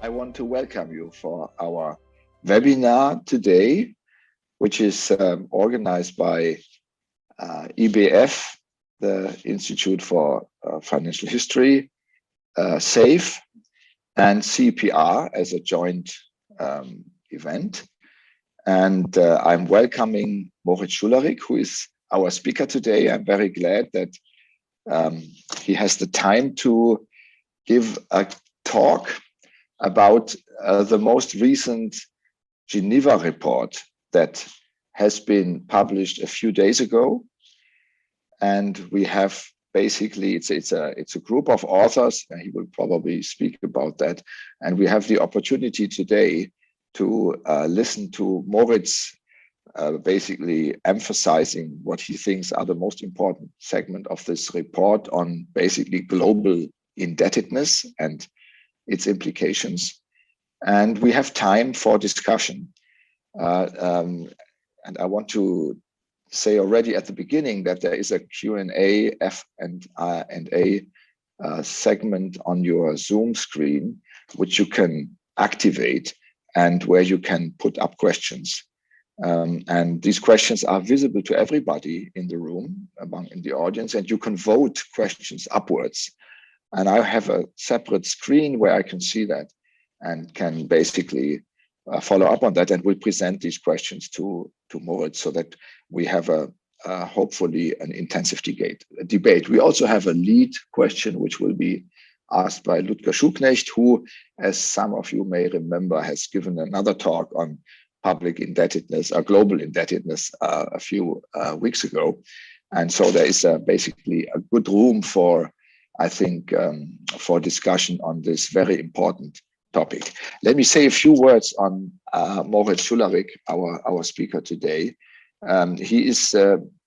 I want to welcome you for our webinar today, which is organized by IBF, the Institute for Financial History, SAFE, and CEPR as a joint event. And I'm welcoming Moritz Schularick, who is our speaker today. I'm very glad that he has the time to give a talk about the most recent Geneva report that has been published a few days ago. And we have basically, it's a group of authors, and he will probably speak about that. And we have the opportunity today to listen to Moritz basically emphasizing what he thinks are the most important segment of this report on basically global indebtedness and its implications. And we have time for discussion. And I want to say already at the beginning that there is a Q&A F&A segment on your Zoom screen, which you can activate and where you can put up questions. And these questions are visible to everybody in the room, in the audience, and you can vote questions upwards. And I have a separate screen where I can see that and can basically follow up on that, and we'll present these questions to Moritz so that we have hopefully an intensive debate. We also have a lead question which will be asked by Ludger Schuknecht, who, as some of you may remember, has given another talk on public indebtedness or global indebtedness a few weeks ago. And so there is basically a good room for, I think, for discussion on this very important topic. Let me say a few words on Moritz Schularick, our speaker today. He is,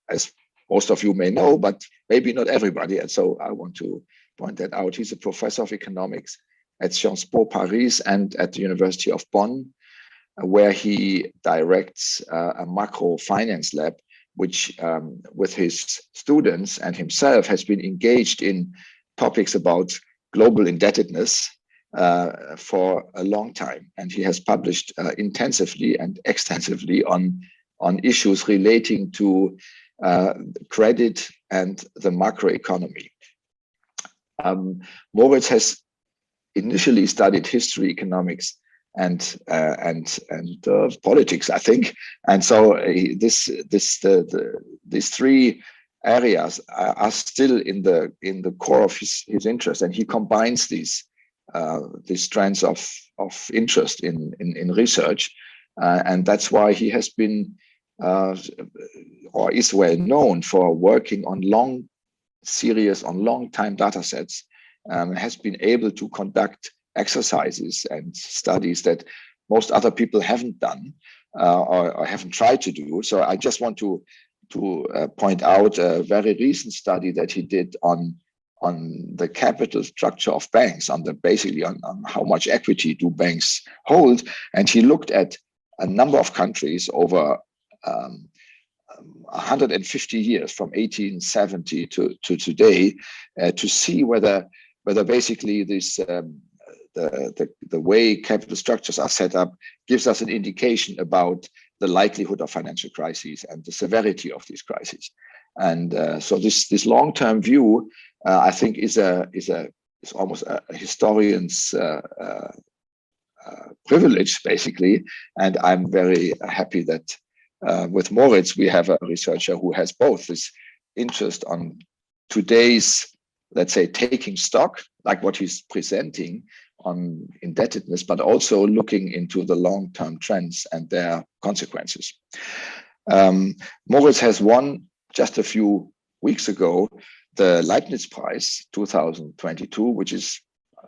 as most of you may know, but maybe not everybody, and so I want to point that out. He's a professor of economics at Sciences Po Paris and at the University of Bonn, where he directs a macro finance lab, which with his students and himself has been engaged in topics about global indebtedness for a long time. And he has published intensively and extensively on issues relating to credit and the macroeconomy. Moritz has initially studied history, economics, and politics, I think. And so these three areas are still in the core of his interest, and he combines these strands of interest in research, and that's why he has been or is well known for working on long time data sets, has been able to conduct exercises and studies that most other people haven't done or haven't tried to do. So I just want to point out a very recent study that he did on the capital structure of banks, basically on how much equity do banks hold. And he looked at a number of countries over 150 years, from 1870 to today, to see whether basically this the way capital structures are set up gives us an indication about the likelihood of financial crises and the severity of these crises. And so this long-term view, I think, is almost a historian's privilege, basically. And I'm very happy that with Moritz, we have a researcher who has both this interest on today's, let's say, taking stock, like what he's presenting on indebtedness, but also looking into the long-term trends and their consequences. Moritz has won just a few weeks ago the Leibniz Prize 2022, which is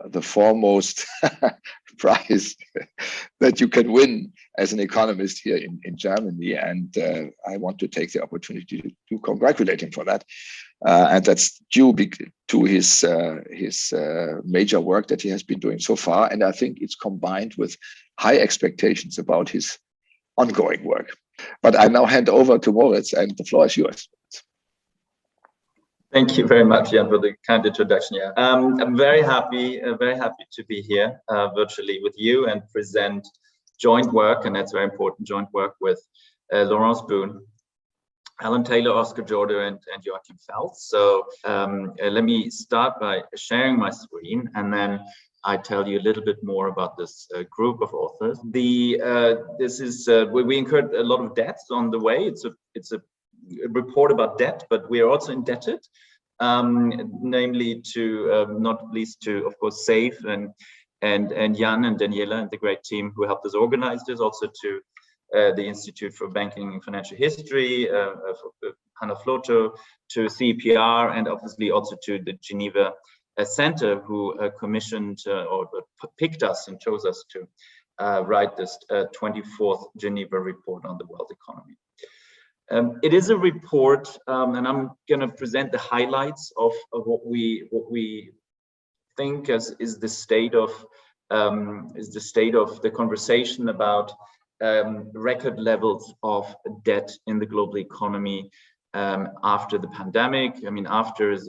the foremost prize that you can win as an economist here in Germany. And I want to take the opportunity to congratulate him for that. And that's due to his major work that he has been doing so far. And I think it's combined with high expectations about his ongoing work. But I now hand over to Moritz, and the floor is yours. Thank you very much, Jan, for the kind introduction. Yeah, I'm very happy to be here virtually with you and present joint work, and that's very important, joint work with Laurence Boone, Alan Taylor, Oscar Jordan, and Joachim Fels. So let me start by sharing my screen, and then I tell you a little bit more about this group of authors. This is we incurred a lot of debts on the way. It's a report about debt, but we are also indebted, namely to not least to, of course, SAFE and Jan and Daniela and the great team who helped us organize this, also to the Institute for Banking and Financial History, Hannah Floto, to CEPR, and obviously also to the Geneva Center, who commissioned or picked us and chose us to write this 24th Geneva Report on the world economy. It is a report, and I'm going to present the highlights of what we think is the state of the conversation about record levels of debt in the global economy after the pandemic. I mean, after is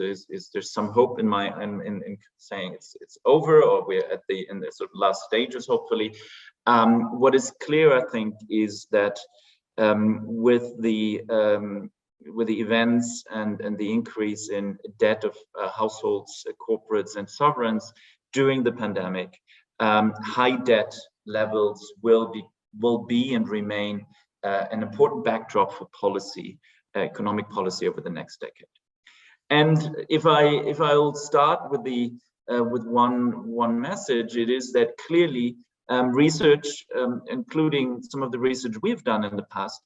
there's some hope in saying it's over, or we're in the sort of last stages, hopefully. What is clear, I think, is that with the events and the increase in debt of households, corporates, and sovereigns during the pandemic, high debt levels will be and remain an important backdrop for economic policy over the next decade. And if I will start with with one message, it is that clearly research, including some of the research we've done in the past,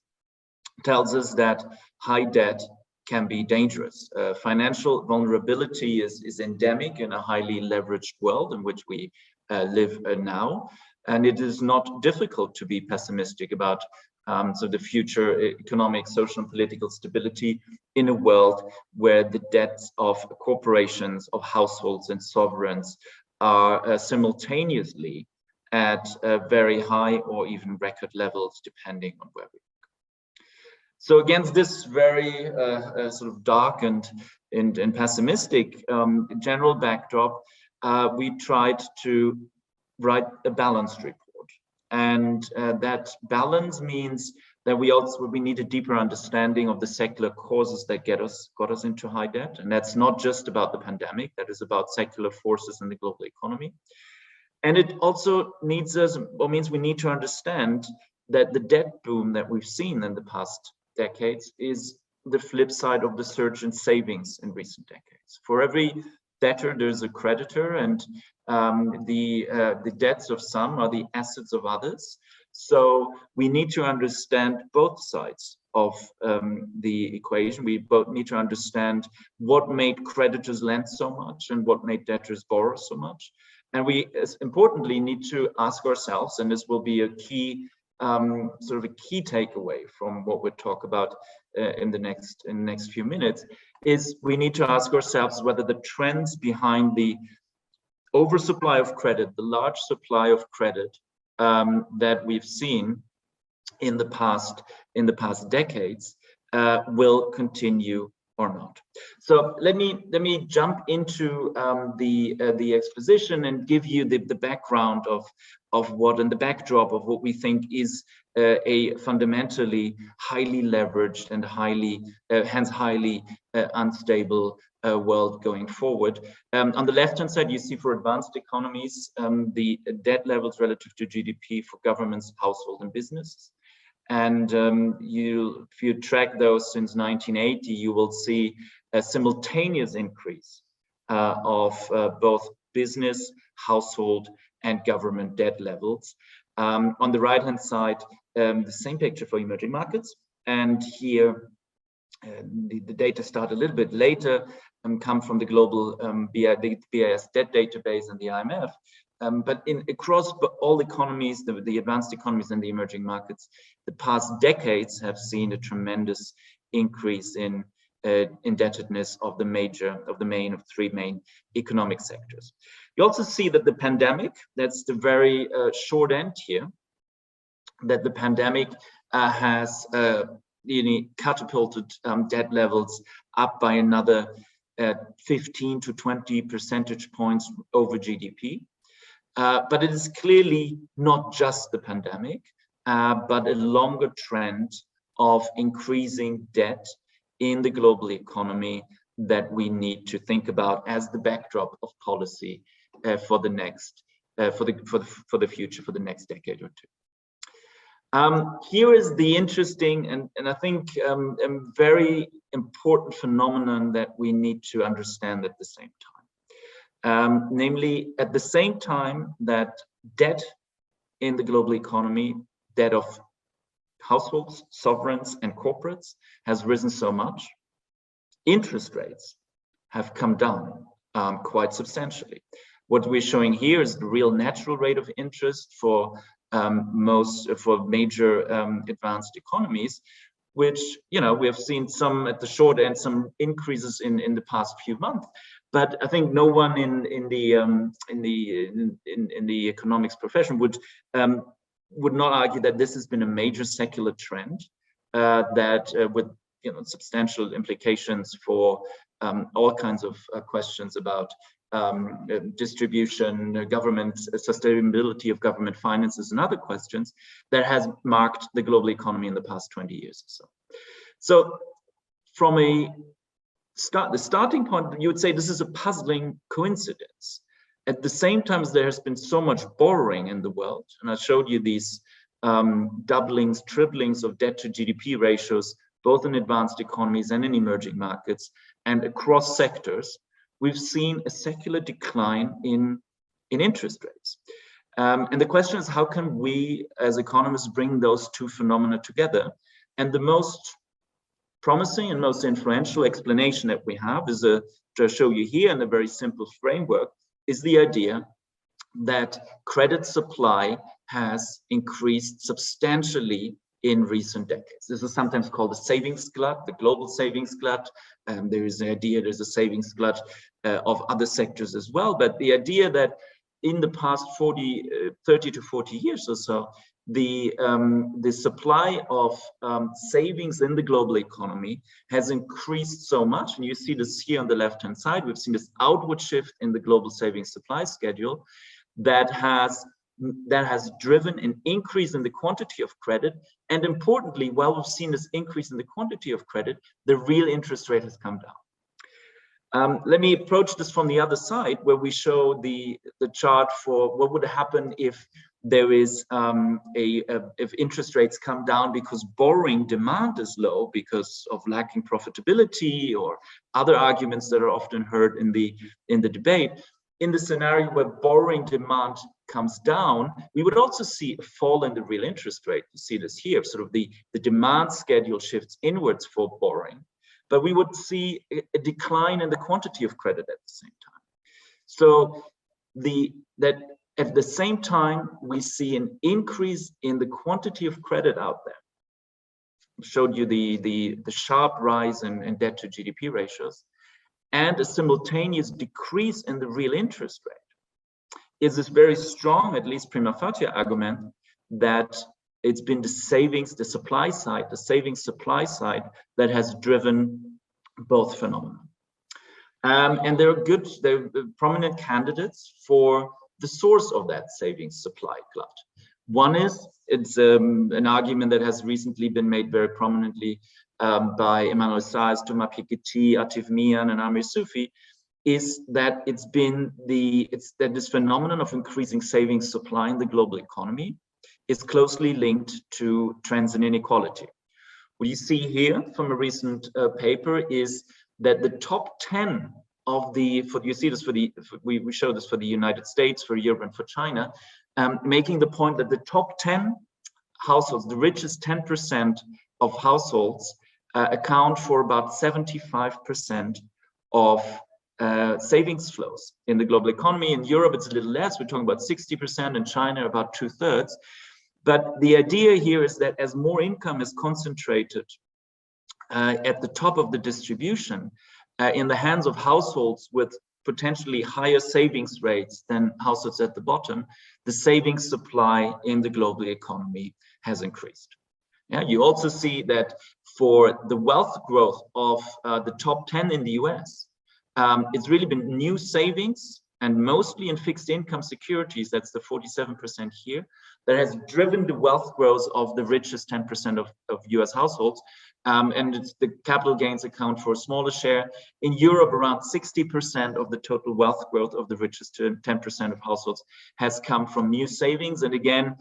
tells us that high debt can be dangerous. Financial vulnerability is endemic in a highly leveraged world in which we live now, and it is not difficult to be pessimistic about the future economic, social, and political stability in a world where the debts of corporations, of households, and sovereigns are simultaneously at very high or even record levels, depending on where we look. So against this very sort of dark and pessimistic general backdrop, we tried to write a balanced report. And that balance means that we need a deeper understanding of the secular causes that got us into high debt. And that's not just about the pandemic, that is about secular forces in the global economy. And it also means we need to understand that the debt boom that we've seen in the past decades is the flip side of the surge in savings in recent decades. For every debtor, there's a creditor, and the debts of some are the assets of others. So we need to understand both sides of the equation. We both need to understand what made creditors lend so much and what made debtors borrow so much. And we, importantly, need to ask ourselves, and this will be a key, sort of a key takeaway from what we'll talk about in the next few minutes, is we need to ask ourselves whether the trends behind the oversupply of credit, the large supply of credit that we've seen in the past decades, will continue or not. So let me jump into the exposition and give you the background of what, and the backdrop of what we think is a fundamentally highly leveraged and hence highly unstable world going forward. On the left-hand side, you see for advanced economies the debt levels relative to GDP for governments, household, and businesses. And if you track those since 1980, you will see a simultaneous increase of both business, household, and government debt levels. On the right-hand side, the same picture for emerging markets. And here, the data start a little bit later and come from the global BIS debt database and the IMF. But across all economies, the advanced economies and the emerging markets, the past decades have seen a tremendous increase in indebtedness of the three main economic sectors. You also see that the pandemic, that's the very short end here, that the pandemic has catapulted debt levels up by another at 15 to 20 percentage points over GDP. But it is clearly not just the pandemic, but a longer trend of increasing debt in the global economy that we need to think about as the backdrop of policy for the next, for the future, for the next decade or two. Here is the interesting and I think a very important phenomenon that we need to understand at the same time. Namely, at the same time that debt in the global economy, debt of households, sovereigns, and corporates has risen so much, interest rates have come down quite substantially. What we're showing here is the real natural rate of interest for major advanced economies, which we have seen some at the short end, some increases in the past few months. But I think no one in the economics profession would not argue that this has been a major secular trend with substantial implications for all kinds of questions about distribution, government sustainability of government finances, and other questions that has marked the global economy in the past 20 years or so. So from the starting point, you would say this is a puzzling coincidence. At the same time as there has been so much borrowing in the world, and I showed you these doublings, triplings of debt to GDP ratios, both in advanced economies and in emerging markets, and across sectors, we've seen a secular decline in interest rates. And the question is, how can we as economists bring those two phenomena together? And the most promising and most influential explanation that we have is to show you here in a very simple framework, is the idea that credit supply has increased substantially in recent decades. This is sometimes called the savings glut, the global savings glut. There is an idea there's a savings glut of other sectors as well. But the idea that in the past 30 to 40 years or so, the supply of savings in the global economy has increased so much. And you see this here on the left-hand side. We've seen this outward shift in the global savings supply schedule that has driven an increase in the quantity of credit. And importantly, while we've seen this increase in the quantity of credit, the real interest rate has come down. Let me approach this from the other side, where we show the chart for what would happen if there is if interest rates come down because borrowing demand is low because of lacking profitability or other arguments that are often heard in the debate. In the scenario where borrowing demand comes down, we would also see a fall in the real interest rate. You see this here, sort of the demand schedule shifts inwards for borrowing, but we would see a decline in the quantity of credit at the same time. So that at the same time, we see an increase in the quantity of credit out there. I showed you the sharp rise in debt to GDP ratios, and a simultaneous decrease in the real interest rate is this very strong, at least prima facie argument, that it's been the savings supply side that has driven both phenomena. And there are prominent candidates for the source of that savings supply glut. One is, it's an argument that has recently been made very prominently by Emmanuel Saez, Thomas Piketty, Atif Mian, and Amir Sufi, is that that this phenomenon of increasing savings supply in the global economy is closely linked to trends in inequality. What you see here from a recent paper is that the top 10 of we show this for the United States, for Europe, and for China, making the point that the top 10 households, the richest 10% of households, account for about 75% of savings flows in the global economy. In Europe, it's a little less. We're talking about 60%, in China, about 2/3. But the idea here is that as more income is concentrated at the top of the distribution, in the hands of households with potentially higher savings rates than households at the bottom, the savings supply in the global economy has increased. Yeah, you also see that for the wealth growth of the top 10 in the US, It's really been new savings, and mostly in fixed income securities, that's the 47% here, that has driven the wealth growth of the richest 10% of US households. And the capital gains account for a smaller share. In Europe, around 60% of the total wealth growth of the richest 10% of households has come from new savings. And again,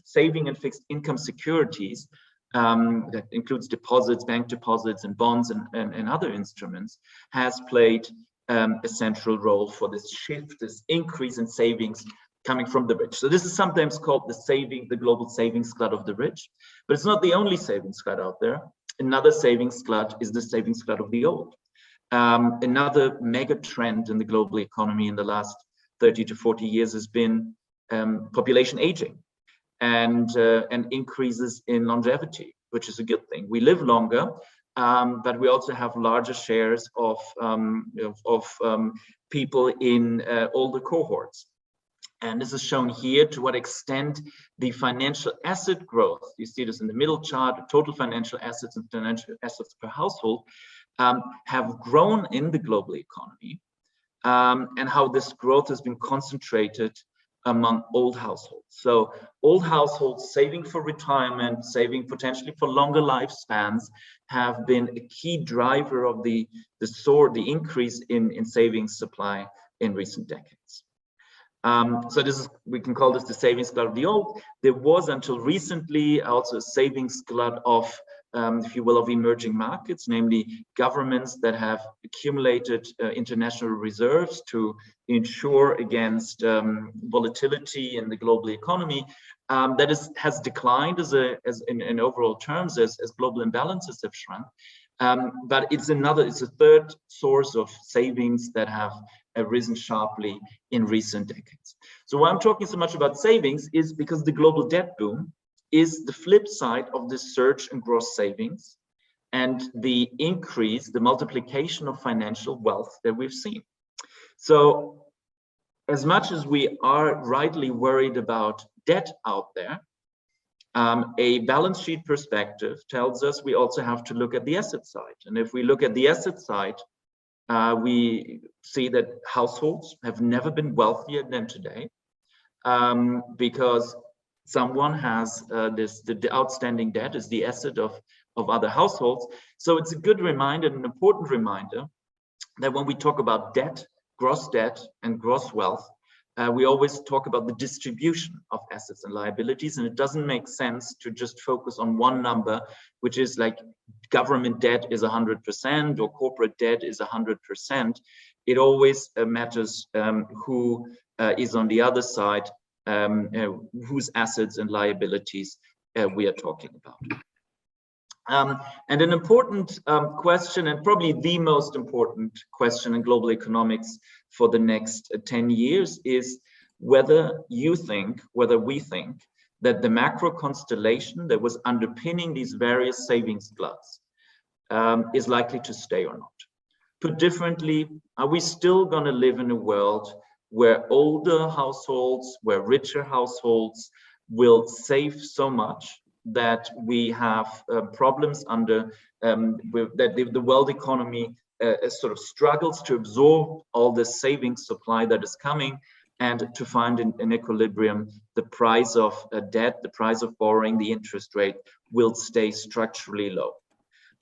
saving and fixed income securities, that includes deposits, bank deposits, and bonds, and other instruments, has played a central role for this shift, this increase in savings coming from the rich. So this is sometimes called the global savings glut of the rich, but it's not the only savings glut out there. Another savings glut is the savings glut of the old. Another mega trend in the global economy in the last 30 to 40 years has been population aging and increases in longevity, which is a good thing. We live longer, but we also have larger shares of people in older cohorts. And this is shown here to what extent the financial asset growth, you see this in the middle chart, total financial assets and financial assets per household, have grown in the global economy, and how this growth has been concentrated among old households. So old households saving for retirement, saving potentially for longer lifespans, have been a key driver of the increase in savings supply in recent decades. So this is, we can call this the savings glut of the old. There was until recently also a savings glut of, if you will, of emerging markets, namely governments that have accumulated international reserves to ensure against volatility in the global economy. That has declined in overall terms as global imbalances have shrunk. But it's a third source of savings that have risen sharply in recent decades. So why I'm talking so much about savings is because the global debt boom is the flip side of this surge in gross savings and the increase, the multiplication of financial wealth that we've seen. So as much as we are rightly worried about debt out there, a balance sheet perspective tells us we also have to look at the asset side. And if we look at the asset side, we see that households have never been wealthier than today, because someone has the outstanding debt is the asset of other households. So it's a good reminder, an important reminder, that when we talk about debt, and gross wealth, we always talk about the distribution of assets and liabilities, and it doesn't make sense to just focus on one number, which is like government debt is 100% or corporate debt is 100%. It always matters who is on the other side, whose assets and liabilities we are talking about. And an important question, and probably the most important question in global economics for the next 10 years, is whether we think that the macro constellation that was underpinning these various savings gluts is likely to stay or not. Put differently, are we still going to live in a world where older households, where richer households will save so much that we have problems that the world economy sort of struggles to absorb all this savings supply that is coming, and to find an equilibrium, the price of debt, the price of borrowing, the interest rate will stay structurally low.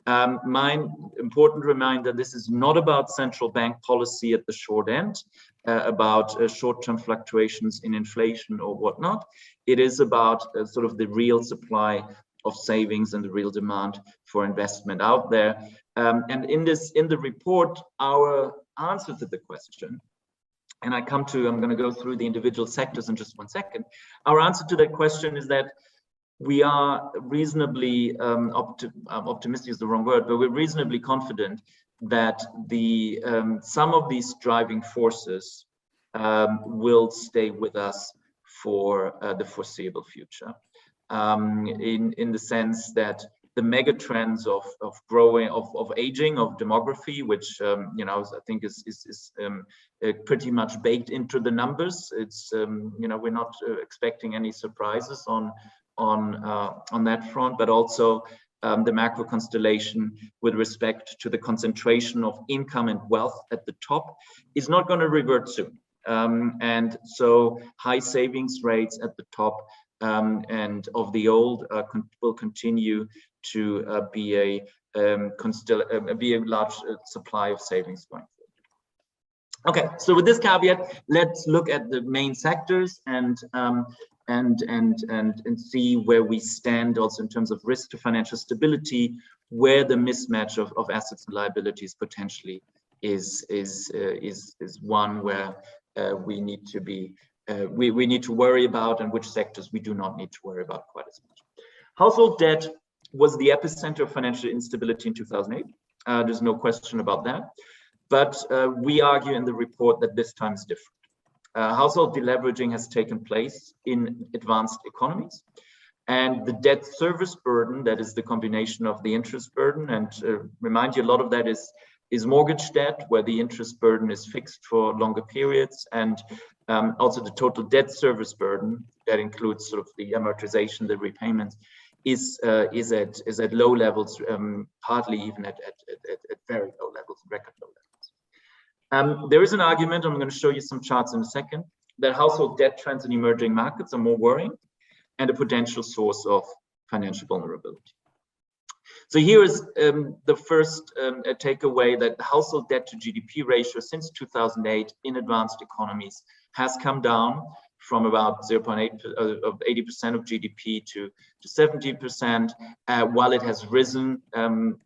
My important reminder, this is not about central bank policy at the short end, about short-term fluctuations in inflation or whatnot. It is about sort of the real supply of savings and the real demand for investment out there. And in the report, our answer to the question, and I'm going to go through the individual sectors in just one second. Our answer to that question is that we are reasonably optimistic is the wrong word, but we're reasonably confident that some of these driving forces will stay with us for the foreseeable future, in the sense that the mega trends of growing, of aging, of demography, which I think is pretty much baked into the numbers. It's we're not expecting any surprises on that front, but also the macro constellation with respect to the concentration of income and wealth at the top is not going to revert soon. And so high savings rates at the top and of the old will continue to be a large supply of savings going forward. Okay, so with this caveat, let's look at the main sectors and see where we stand also in terms of risk to financial stability, where the mismatch of assets and liabilities potentially is one where we need to be we need to worry about, and which sectors we do not need to worry about quite as much. Household debt was the epicenter of financial instability in 2008. There's no question about that. But we argue in the report that this time is different. Household deleveraging has taken place in advanced economies, and the debt service burden, that is the combination of the interest burden, and remind you, a lot of that is mortgage debt, where the interest burden is fixed for longer periods, and also the total debt service burden, that includes sort of the amortization, the repayments, is at low levels, partly even at very low levels, record low levels. There is an argument, I'm going to show you some charts in a second, that household debt trends in emerging markets are more worrying and a potential source of financial vulnerability. So here is the first takeaway, that the household debt to GDP ratio since 2008 in advanced economies has come down from about 0.8 of 80% of GDP to 70%, while it has risen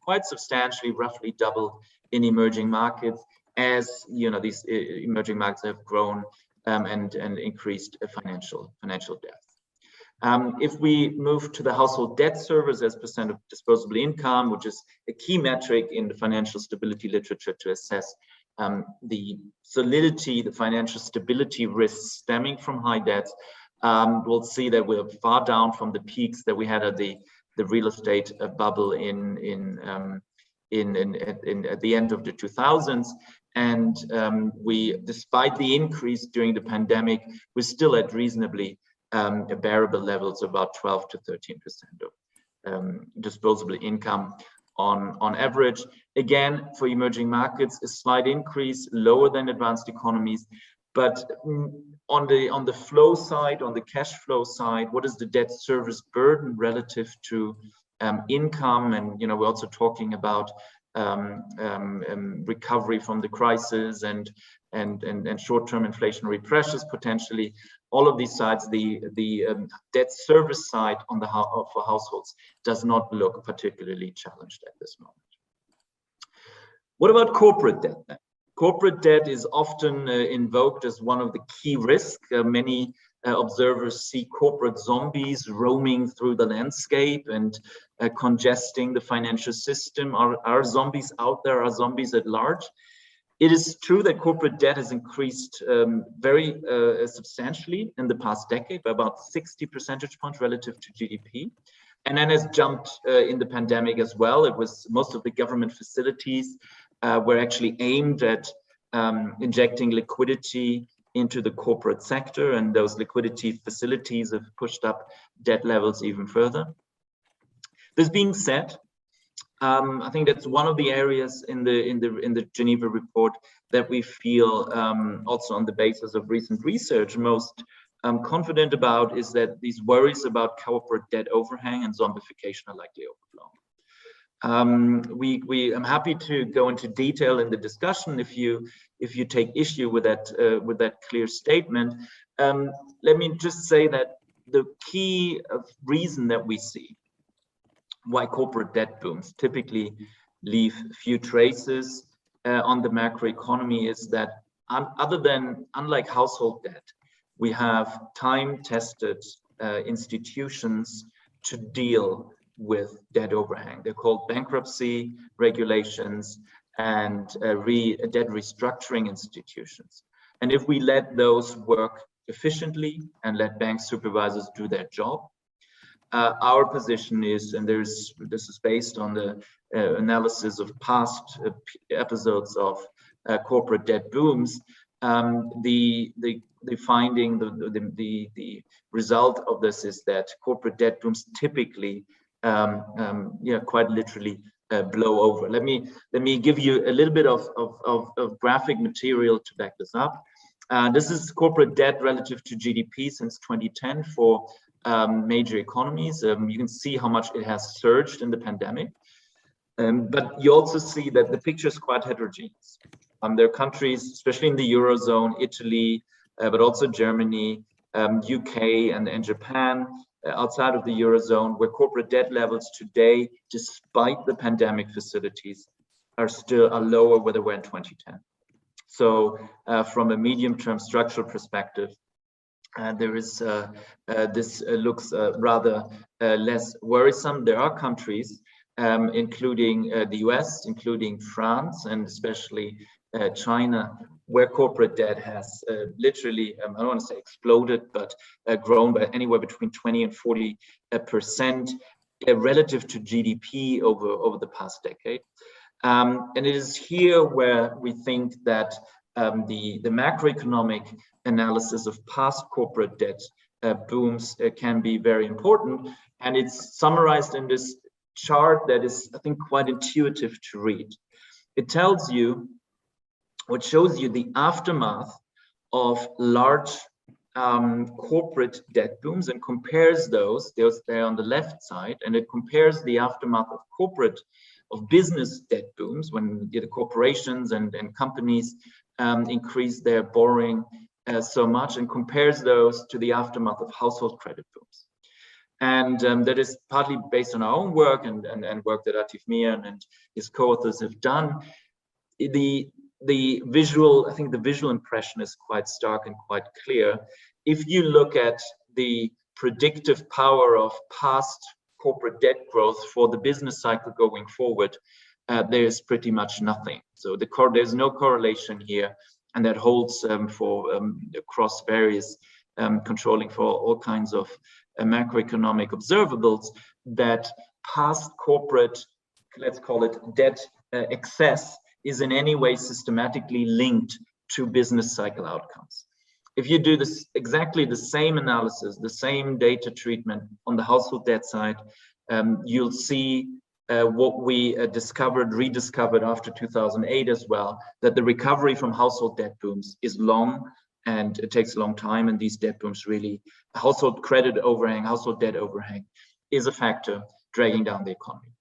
quite substantially, roughly doubled in emerging markets, as you know, these emerging markets have grown and increased financial debt. If we move to the household debt service as percent of disposable income, which is a key metric in the financial stability literature to assess the solidity, the financial stability risks stemming from high debts, we'll see that we're far down from the peaks that we had at the real estate bubble at the end of the 2000s. And we, despite the increase during the pandemic, we're still at reasonably bearable levels, about 12 to 13% of disposable income on average. Again, for emerging markets, a slight increase, lower than advanced economies. But on the flow side, on the cash flow side, what is the debt service burden relative to income? And you know, we're also talking about recovery from the crisis and short-term inflationary pressures potentially. All of these sides, the debt service side for households does not look particularly challenged at this moment. What about corporate debt then? Corporate debt is often invoked as one of the key risks. Many observers see corporate zombies roaming through the landscape and congesting the financial system. Are zombies out there? Are zombies at large? It is true that corporate debt has increased very substantially in the past decade, by about 60 percentage points relative to GDP. And then has jumped in the pandemic as well. It was most of the government facilities were actually aimed at injecting liquidity into the corporate sector, and those liquidity facilities have pushed up debt levels even further. This being said, I think that's one of the areas in the Geneva Report that we feel, also on the basis of recent research, most confident about, is that these worries about corporate debt overhang and zombification are likely overblown. I'm happy to go into detail in the discussion if you take issue with that clear statement. Let me just say that the key reason that we see why corporate debt booms typically leave few traces on the macroeconomy is that unlike household debt, we have time-tested institutions to deal with debt overhang. They're called bankruptcy regulations and debt restructuring institutions. And if we let those work efficiently and let bank supervisors do their job, our position is, and this is based on the analysis of past episodes of corporate debt booms, the finding, the result of this is that corporate debt booms typically quite literally blow over. Let me give you a little bit of graphic material to back this up. This is corporate debt relative to GDP since 2010 for major economies. You can see how much it has surged in the pandemic. But you also see that the picture is quite heterogeneous. There are countries, especially in the Eurozone, Italy, but also Germany, UK and Japan, outside of the Eurozone, where corporate debt levels today, despite the pandemic facilities, are lower where they were in 2010. So from a medium-term structural perspective, there is this looks rather less worrisome. There are countries, including the US, including France, and especially China, where corporate debt has literally, I don't want to say exploded, but grown by anywhere between 20 and 40% relative to GDP over the past decade. And it is here where we think that the macroeconomic analysis of past corporate debt booms can be very important. And it's summarized in this chart that is, I think, quite intuitive to read. It tells you, what shows you the aftermath of large corporate debt booms and compares those, they're on the left side, and it compares the aftermath of business debt booms when the corporations and companies increase their borrowing so much, and compares those to the aftermath of household credit booms. And that is partly based on our own work and work that Atif Mian and his co-authors have done. The visual, I think the visual impression is quite stark and quite clear. If you look at the predictive power of past corporate debt growth for the business cycle going forward, there is pretty much nothing. So there's no correlation here, and that holds for across various controlling for all kinds of macroeconomic observables, that past corporate, let's call it debt excess, is in any way systematically linked to business cycle outcomes. If you do this exactly the same analysis, the same data treatment on the household debt side, you'll see what we rediscovered after 2008 as well, that the recovery from household debt booms is long and it takes a long time, and these debt booms really, household credit overhang, household debt overhang is a factor dragging down the economy.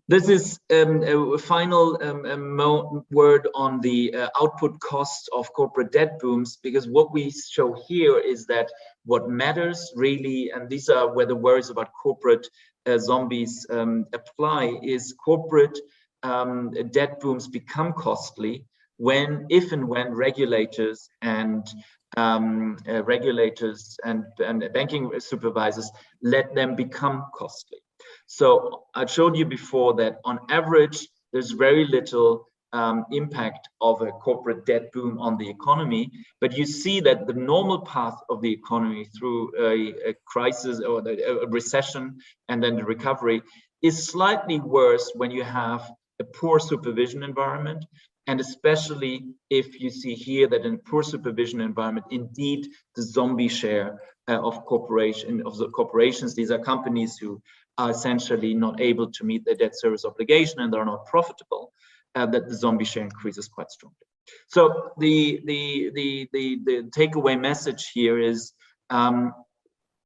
This is a final word on the output costs of corporate debt booms, because what we show here is that what matters really, and these are where the worries about corporate zombies apply, is corporate debt booms become costly if and when regulators and banking supervisors let them become costly. So I showed you before that on average, there's very little impact of a corporate debt boom on the economy, but you see that the normal path of the economy through a crisis or a recession and then the recovery is slightly worse when you have a poor supervision environment, and especially if you see here that in a poor supervision environment, indeed the zombie share of the corporations, these are companies who are essentially not able to meet their debt service obligation and are not profitable, that the zombie share increases quite strongly. So the takeaway message here is,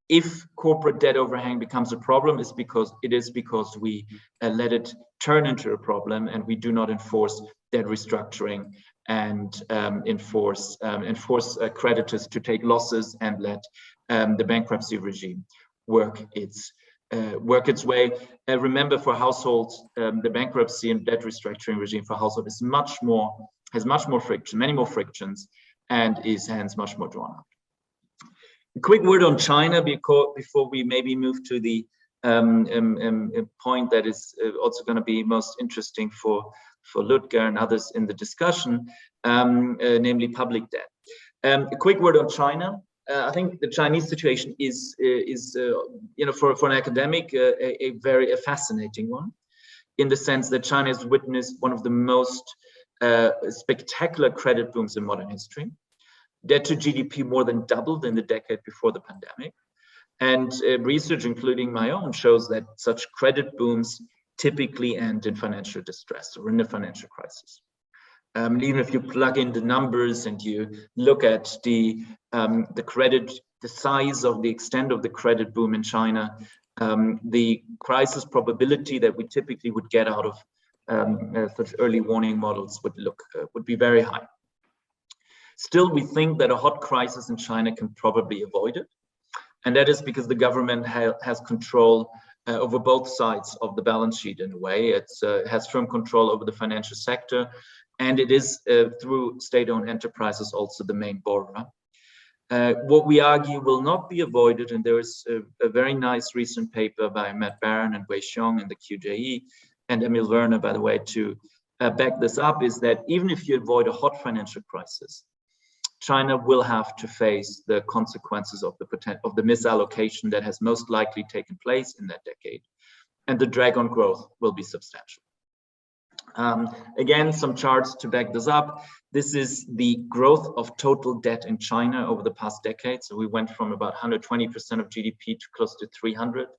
if corporate debt overhang becomes a problem, it is because we let it turn into a problem, and we do not enforce debt restructuring and enforce creditors to take losses and let the bankruptcy regime work its way. Remember, for households, the bankruptcy and debt restructuring regime for households is has much more friction, many more frictions, and is hence much more drawn out. A quick word on China before we maybe move to the point that is also going to be most interesting for Ludger and others in the discussion, namely public debt. A quick word on China. I think the Chinese situation is for an academic a very fascinating one, in the sense that China has witnessed one of the most spectacular credit booms in modern history. Debt to GDP more than doubled in the decade before the pandemic. And research, including my own, shows that such credit booms typically end in financial distress or in a financial crisis. Even if you plug in the numbers and you look at the size of the extent of the credit boom in China, the crisis probability that we typically would get out of such early warning models would be very high. Still, we think that a hot crisis in China can probably be avoided, and that is because the government has control over both sides of the balance sheet in a way. It has firm control over the financial sector, and it is through state-owned enterprises also the main borrower. What we argue will not be avoided, and there is a very nice recent paper by Matt Barron and Wei Xiong in the QJE and Emil Werner, by the way, to back this up, is that even if you avoid a hot financial crisis, China will have to face the consequences of the misallocation that has most likely taken place in that decade, and the drag on growth will be substantial. Again, some charts to back this up. This is the growth of total debt in China over the past decade. So we went from about 120% of GDP to close to 300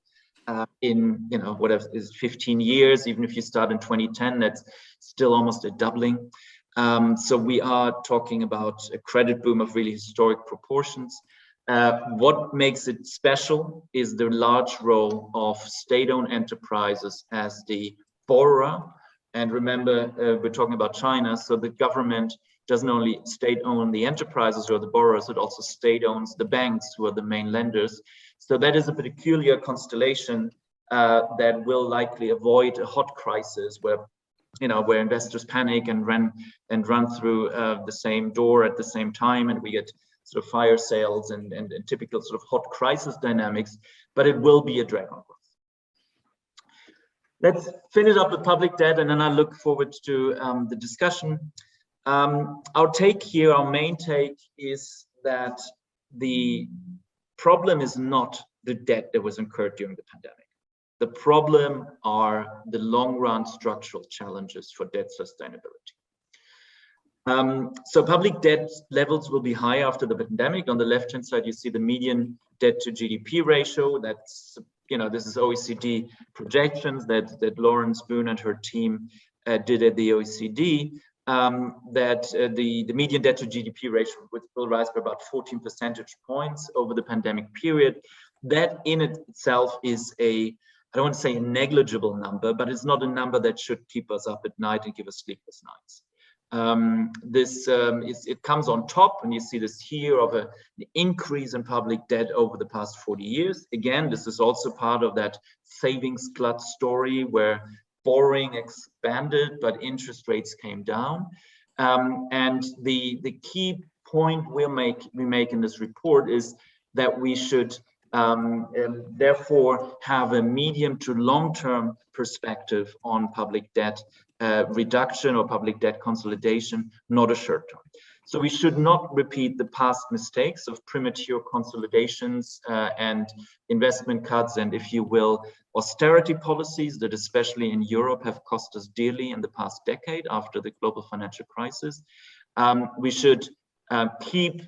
in whatever is 15 years. Even if you start in 2010, that's still almost a doubling. So we are talking about a credit boom of really historic proportions. What makes it special is the large role of state-owned enterprises as the borrower. And remember, we're talking about China, so the government doesn't only state-own the enterprises or the borrowers, it also state-owns the banks, who are the main lenders. So that is a peculiar constellation that will likely avoid a hot crisis where investors panic and run through the same door at the same time, and we get sort of fire sales and typical sort of hot crisis dynamics, but it will be a drag on growth. Let's finish up with public debt, and then I look forward to the discussion. Our main take is that the problem is not the debt that was incurred during the pandemic. The problem are the long-run structural challenges for debt sustainability. So public debt levels will be high after the pandemic. On the left-hand side, you see the median debt to GDP ratio. That's, this is OECD projections that Lawrence Boone and her team did at the OECD, that the median debt to GDP ratio will rise by about 14 percentage points over the pandemic period. That in itself is I don't want to say a negligible number, but it's not a number that should keep us up at night and give us sleepless nights. It comes on top, and you see this here, of an increase in public debt over the past 40 years. Again, this is also part of that savings glut story where borrowing expanded, but interest rates came down. And the key point we make in this report is that we should therefore have a medium to long-term perspective on public debt reduction or public debt consolidation, not a short-term. So we should not repeat the past mistakes of premature consolidations and investment cuts and, if you will, austerity policies that, especially in Europe, have cost us dearly in the past decade after the global financial crisis. We should keep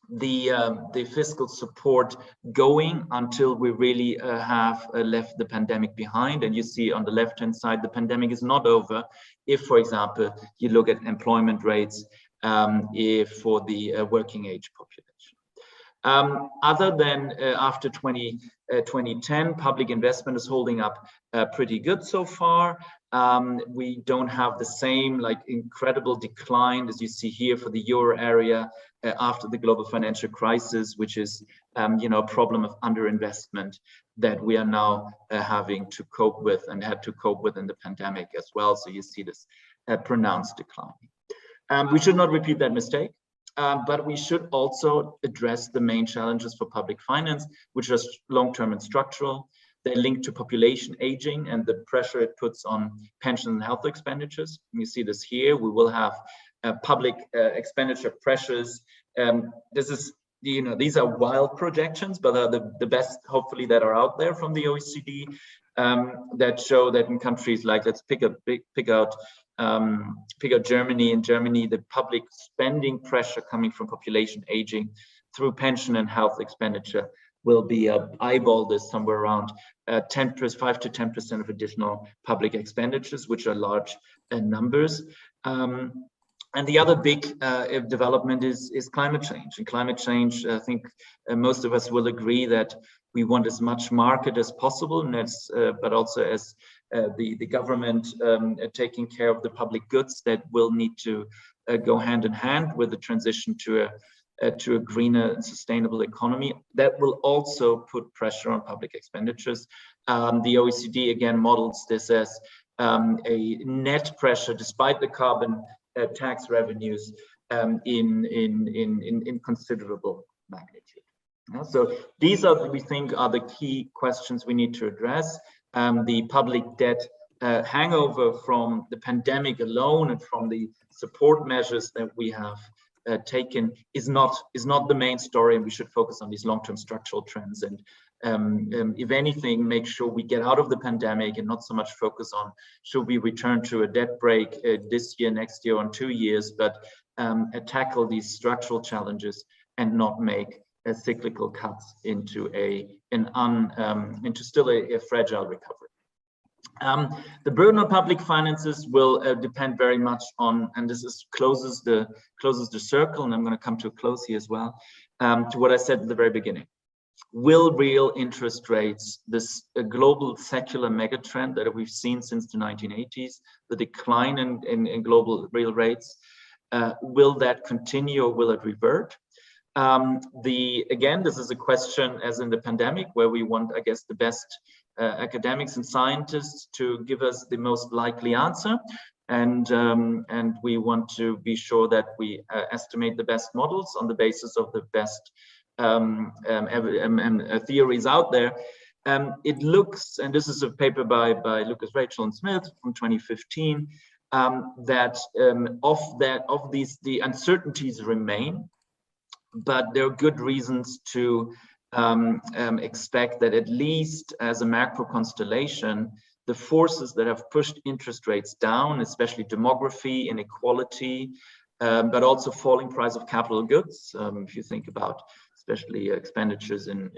the fiscal support going until we really have left the pandemic behind. And you see on the left-hand side, the pandemic is not over if, for example, you look at employment rates for the working age population. Other than after 2010, public investment is holding up pretty good so far. We don't have the same incredible decline as you see here for the euro area after the global financial crisis, which is a problem of underinvestment that we are now having to cope with and had to cope with in the pandemic as well. So you see this pronounced decline. We should not repeat that mistake, but we should also address the main challenges for public finance, which are long-term and structural. They link to population aging and the pressure it puts on pension and health expenditures. You see this here. We will have public expenditure pressures. These are wild projections, but are the best, hopefully, that are out there from the OECD that show that in countries like, let's pick out Germany. In Germany, the public spending pressure coming from population aging through pension and health expenditure will be eyeballed as somewhere around 5 to 10% of additional public expenditures, which are large numbers. And the other big development is climate change. And climate change, I think most of us will agree that we want as much market as possible, and that's, but also as the government taking care of the public goods that will need to go hand in hand with the transition to a greener and sustainable economy. That will also put pressure on public expenditures. The OECD again models this as a net pressure, despite the carbon tax revenues, in considerable magnitude. So these are, we think, are the key questions we need to address. The public debt hangover from the pandemic alone and from the support measures that we have taken is not the main story, and we should focus on these long-term structural trends. And if anything, make sure we get out of the pandemic and not so much focus on should we return to a debt break this year, next year, or in 2 years, but tackle these structural challenges and not make cyclical cuts into into still a fragile recovery. The burden on public finances will depend very much on, and this closes the circle, and I'm going to come to a close here as well, to what I said at the very beginning. Will real interest rates, this global secular megatrend that we've seen since the 1980s, the decline in global real rates, will that continue or will it revert? Again, this is a question as in the pandemic, where we want, I guess, the best academics and scientists to give us the most likely answer. And we want to be sure that we estimate the best models on the basis of the best theories out there. It looks, and this is a paper by Lucas, Rachel, and Smith from 2015, that the uncertainties remain, but there are good reasons to expect that at least as a macro constellation, the forces that have pushed interest rates down, especially demography, inequality, but also falling price of capital goods. If you think about especially expenditures in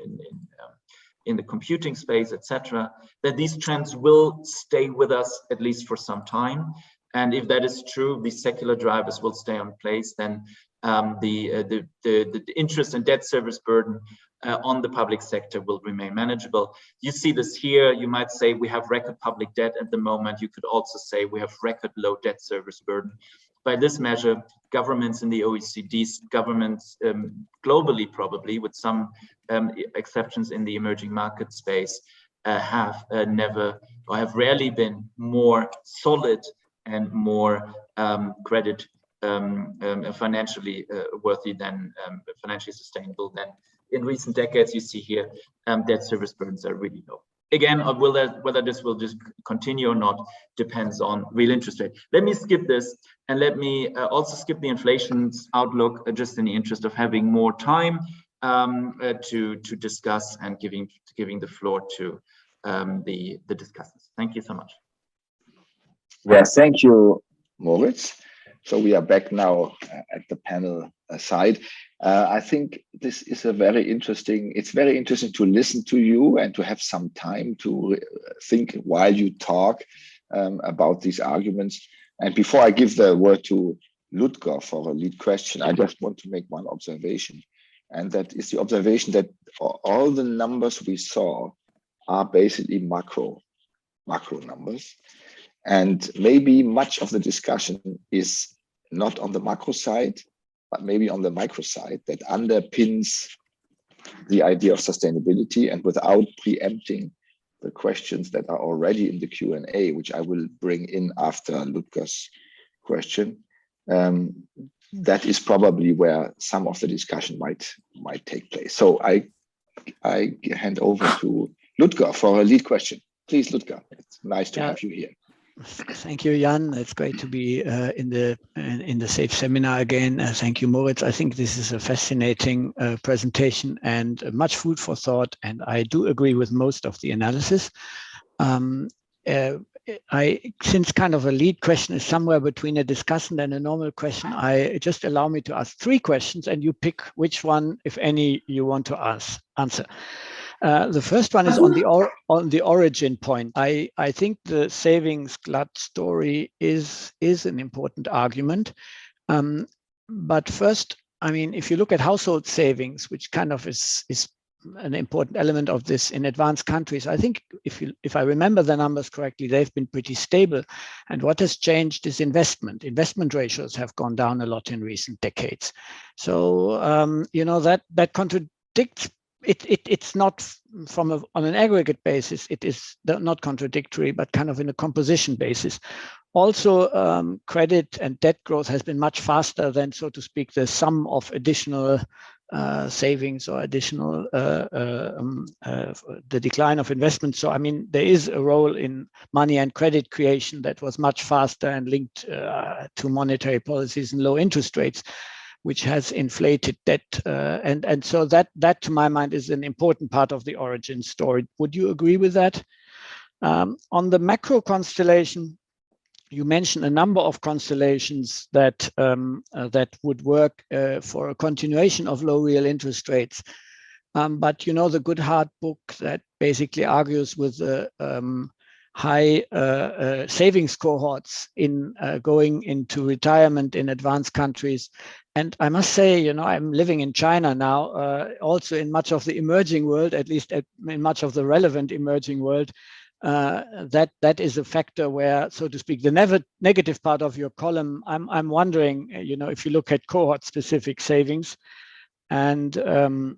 the computing space, etc., that these trends will stay with us at least for some time. And if that is true, these secular drivers will stay in place, then the interest and debt service burden on the public sector will remain manageable. You see this here. You might say we have record public debt at the moment. You could also say we have record low debt service burden. By this measure, governments in the OECD, governments globally probably, with some exceptions in the emerging market space, have never or have rarely been more solid and more credit financially worthy than financially sustainable than in recent decades. You see here debt service burdens are really low. Again, whether this will just continue or not depends on real interest rate. Let me skip this, and let me also skip the inflation outlook, just in the interest of having more time to discuss and giving the floor to the discussants. Thank you so much. Yes, thank you, Moritz. So we are back now at the panel side. I think this is it's very interesting to listen to you and to have some time to think while you talk about these arguments. And before I give the word to Ludger for a lead question, I just want to make one observation. And that is the observation that all the numbers we saw are basically macro numbers. And maybe much of the discussion is not on the macro side, but maybe on the micro side that underpins the idea of sustainability. And without preempting the questions that are already in the Q&A, which I will bring in after Ludger's question, that is probably where some of the discussion might take place. So I hand over to Ludger for a lead question. Please, Ludger, it's nice to have you here. Thank you, Jan. It's great to be in the SAFE seminar again. Thank you, Moritz. I think this is a fascinating presentation and much food for thought. And I do agree with most of the analysis. since kind of a lead question is somewhere between a discussant and a normal question, just allow me to ask 3 questions, and you pick which one, if any, you want to answer. The first one is on the origin point. I think the savings glut story is an important argument. But first, I mean, if you look at household savings, which kind of is an important element of this in advanced countries, I think if I remember the numbers correctly, they've been pretty stable. And what has changed is investment. Investment ratios have gone down a lot in recent decades. So you know, that contradicts. It's not on an aggregate basis, it is not contradictory, but kind of in a composition basis. Also, credit and debt growth has been much faster than, so to speak, the sum of additional savings or additional the decline of investment. So, I mean, there is a role in money and credit creation that was much faster and linked to monetary policies and low interest rates, which has inflated debt. And so that, to my mind, is an important part of the origin story. Would you agree with that? On the macro constellation, you mentioned a number of constellations that that would work for a continuation of low real interest rates. But you know, the Goodhart book that basically argues with the high savings cohorts in going into retirement in advanced countries. And I must say, you know, I'm living in China now, also in much of the emerging world, at least in much of the relevant emerging world. That is a factor where, so to speak, the negative part of your column, I'm wondering, you know, if you look at cohort-specific savings, and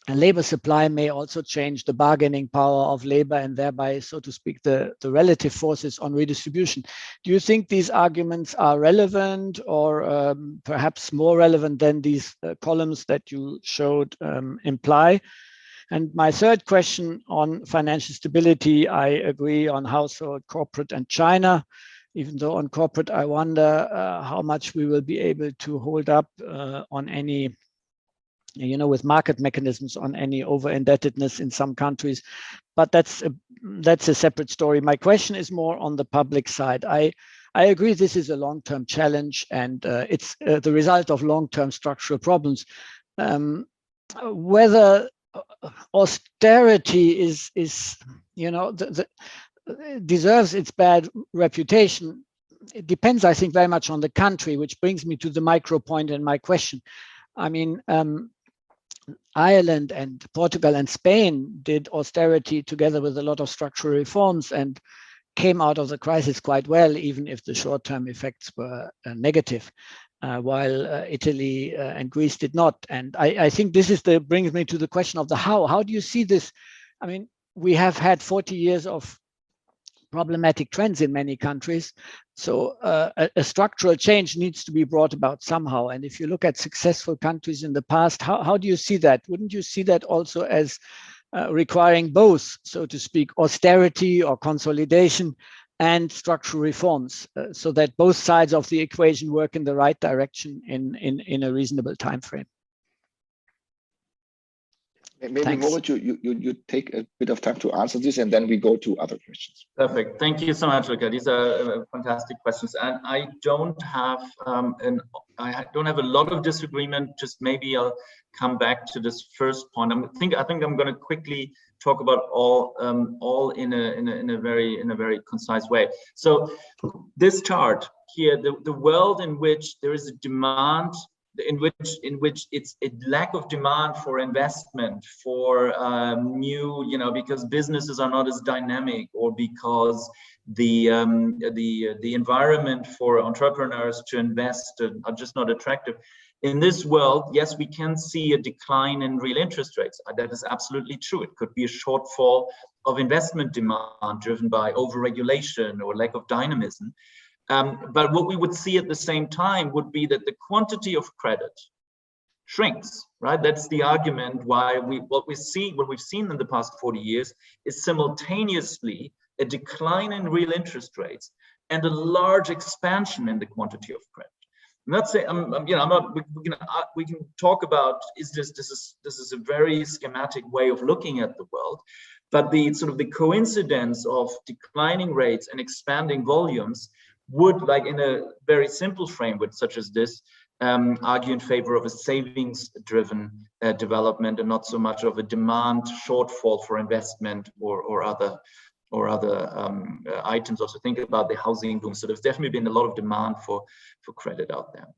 labor supply may also change the bargaining power of labor and thereby, so to speak, the relative forces on redistribution. Do you think these arguments are relevant, or perhaps more relevant than these columns that you showed imply? And my third question on financial stability, I agree on household, corporate, and China. Even though on corporate, I wonder how much we will be able to hold up on any, you know, with market mechanisms on any over-indebtedness in some countries. But that's a separate story. My question is more on the public side. I agree this is a long-term challenge, and it's the result of long-term structural problems. Whether austerity is you know, deserves its bad reputation, it depends, I think, very much on the country, which brings me to the micro point in my question. I mean, Ireland and Portugal and Spain did austerity together with a lot of structural reforms and came out of the crisis quite well, even if the short-term effects were negative. While Italy and Greece did not. And I think this is brings me to the question of the how. How do you see this? I mean, we have had 40 years of problematic trends in many countries. So a structural change needs to be brought about somehow. And if you look at successful countries in the past, how do you see that? Wouldn't you see that also as requiring both, so to speak, austerity or consolidation and structural reforms, so that both sides of the equation work in the right direction in a reasonable time frame? Maybe Moritz, you take a bit of time to answer this, and then we go to other questions. Perfect. Thank you so much, Ludger. These are fantastic questions, and I don't have a lot of disagreement. Just maybe I'll come back to this first point. I think I'm going to quickly talk about all in a very concise way. So this chart here, the world in which there is a demand, in which it's a lack of demand for investment, for new, you know, because businesses are not as dynamic, or because the environment for entrepreneurs to invest are just not attractive. In this world, yes, we can see a decline in real interest rates. That is absolutely true. It could be a shortfall of investment demand driven by overregulation or lack of dynamism. But what we would see at the same time would be that the quantity of credit shrinks, right? That's the argument why what we've seen in the past 40 years is simultaneously a decline in real interest rates and a large expansion in the quantity of credit. I'm not saying, we can talk about, this is a very schematic way of looking at the world, But the sort of the coincidence of declining rates and expanding volumes would, like in a very simple framework such as this, argue in favor of a savings-driven development and not so much of a demand shortfall for investment or other items. Also think about the housing boom. So there's definitely been a lot of demand for credit out there.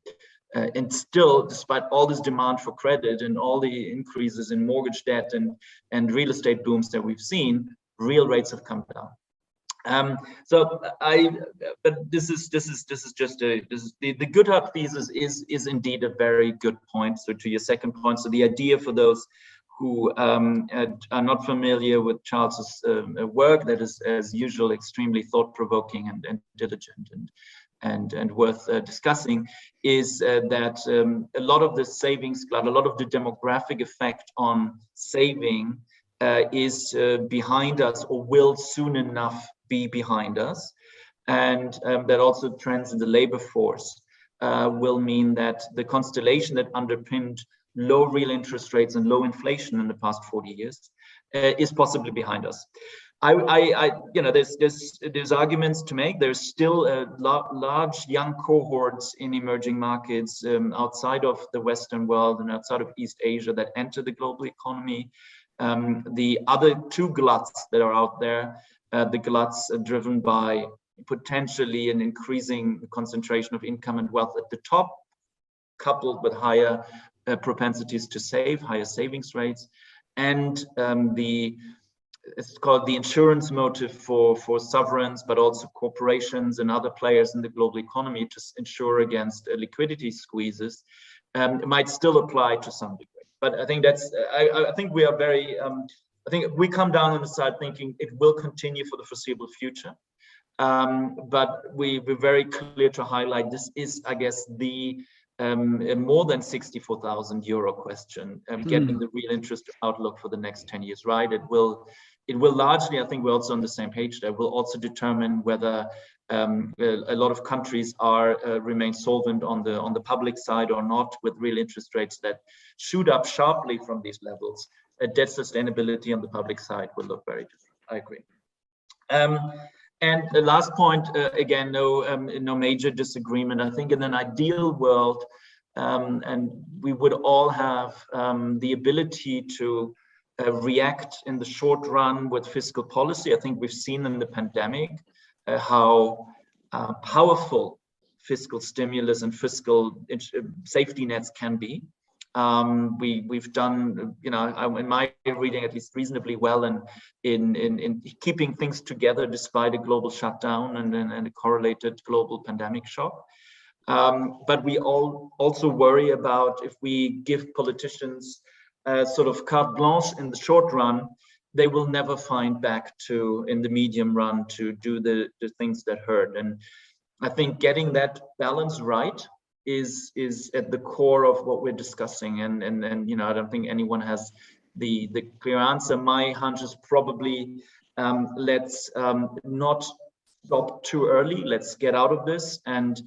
And still, despite all this demand for credit and all the increases in mortgage debt and real estate booms that we've seen, real rates have come down. But this is just the Goodhart thesis is indeed a very good point. So to your second point, so the idea for those who are not familiar with Charles's work, that is as usual extremely thought-provoking and diligent and worth discussing, is that a lot of the savings, a lot of the demographic effect on saving is behind us, or will soon enough be behind us, and that also trends in the labor force will mean that the constellation that underpinned low real interest rates and low inflation in the past 40 years is possibly behind us. There's arguments to make. There's still a large young cohorts in emerging markets outside of the Western world and outside of East Asia that enter the global economy. The other two gluts that are out there, the gluts are driven by potentially an increasing concentration of income and wealth at the top, coupled with higher propensities to save, higher savings rates, and it's called the insurance motive for sovereigns, but also corporations and other players in the global economy to insure against liquidity squeezes. It might still apply to some degree. But I think I think we are very, I think we come down on the side thinking it will continue for the foreseeable future. But we're very clear to highlight this is, I guess, the more than 64,000 euro question, getting the real interest outlook for the next 10 years right. It will largely, I think we're also on the same page there, will also determine whether a lot of countries remain solvent on the public side or not, with real interest rates that shoot up sharply from these levels. Debt sustainability on the public side will look very different. I agree. And the last point, again, no major disagreement. I think in an ideal world, and we would all have the ability to react in the short run with fiscal policy. I think we've seen in the pandemic how powerful fiscal stimulus and fiscal safety nets can be. We've done, in my reading, at least reasonably well in keeping things together despite a global shutdown and a correlated global pandemic shock. But we all also worry about if we give politicians sort of carte blanche in the short run, they will never find back to, in the medium run, to do the things that hurt. And I think getting that balance right is at the core of what we're discussing. And I don't think anyone has the clear answer. My hunch is probably let's not stop too early. Let's get out of this and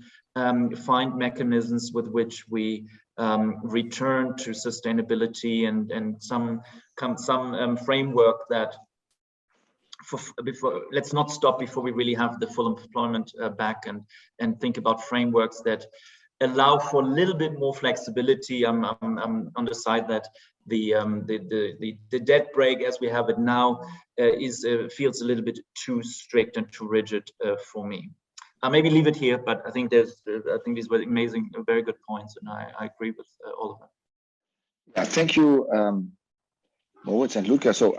find mechanisms with which we return to sustainability and some framework that let's not stop before we really have the full employment back, and think about frameworks that allow for a little bit more flexibility. I'm on the side that the debt brake as we have it now feels a little bit too strict and too rigid for me. I'll maybe leave it here, but I think these were amazing, very good points, and I agree with all of them. Yeah, thank you, Moritz and Ludger. So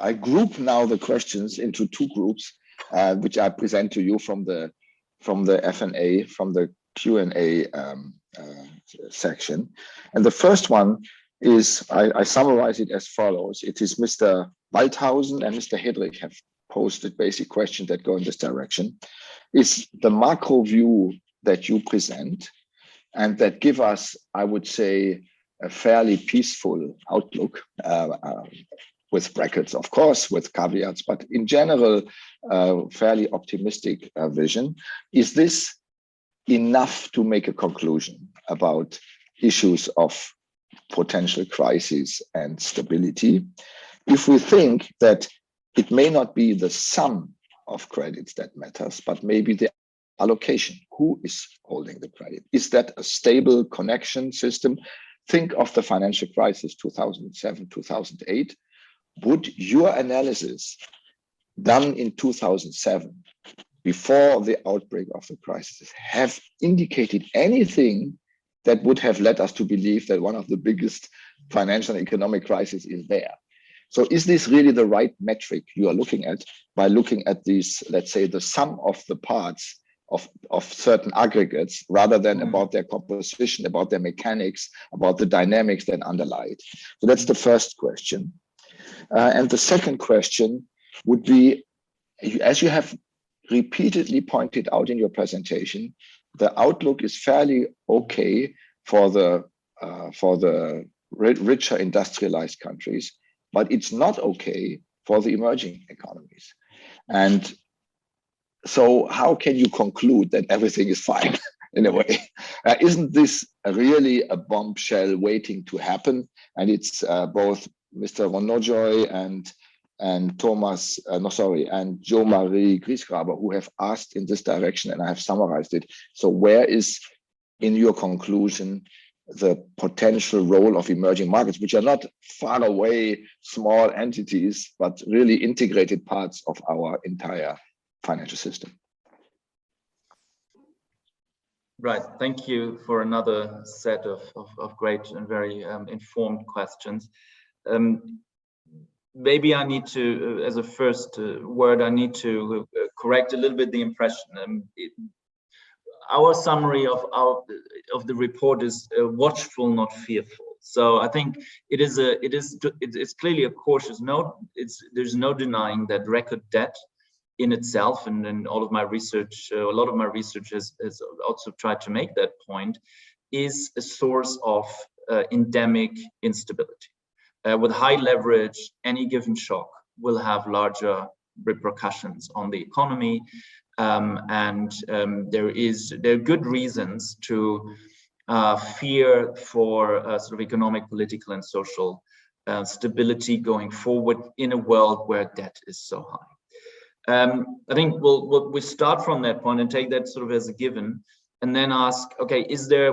I group now the questions into two groups, which I present to you from the F&A, from the Q&A section. And the first one is, I summarize it as follows. It is Mr. Waldhausen and Mr. Hedrick have posted basic questions that go in this direction. Is the macro view that you present and that give us, I would say, a fairly peaceful outlook, with brackets, of course, with caveats, but in general, fairly optimistic vision. Is this enough to make a conclusion about issues of potential crisis and stability? if we think that it may not be the sum of credits that matters, but maybe the allocation, who is holding the credit? Is that a stable connection system? Think of the financial crisis, 2007, 2008. Would your analysis done in 2007, before the outbreak of the crisis, have indicated anything that would have led us to believe that one of the biggest financial and economic crises is there? So is this really the right metric you are looking at by looking at these, let's say, the sum of the parts of certain aggregates, rather than about their composition, about their mechanics, about the dynamics that underlie it? So that's the first question. And the second question would be, as you have repeatedly pointed out in your presentation, the outlook is fairly okay for the richer industrialized countries, but it's not okay for the emerging economies. And so how can you conclude that everything is fine in a way? Isn't this really a bombshell waiting to happen? And it's both Mr. von Nojoy and Thomas, and Jo-Marie Griesgraber who have asked in this direction, and I have summarized it. So where is, in your conclusion, the potential role of emerging markets, which are not far away small entities, but really integrated parts of our entire financial system? Right, thank you for another set of great and very informed questions. Maybe I need to, as a first word, I need to correct a little bit the impression. Our summary of the report is watchful, not fearful. So I think it's clearly a cautious note. There's no denying that record debt in itself, and all of my research, a lot of my research has also tried to make that point, is a source of endemic instability. With high leverage, any given shock will have larger repercussions on the economy, and there are good reasons to fear for sort of economic, political, and social stability going forward in a world where debt is so high. I think we start from that point and take that sort of as a given, and then ask, okay,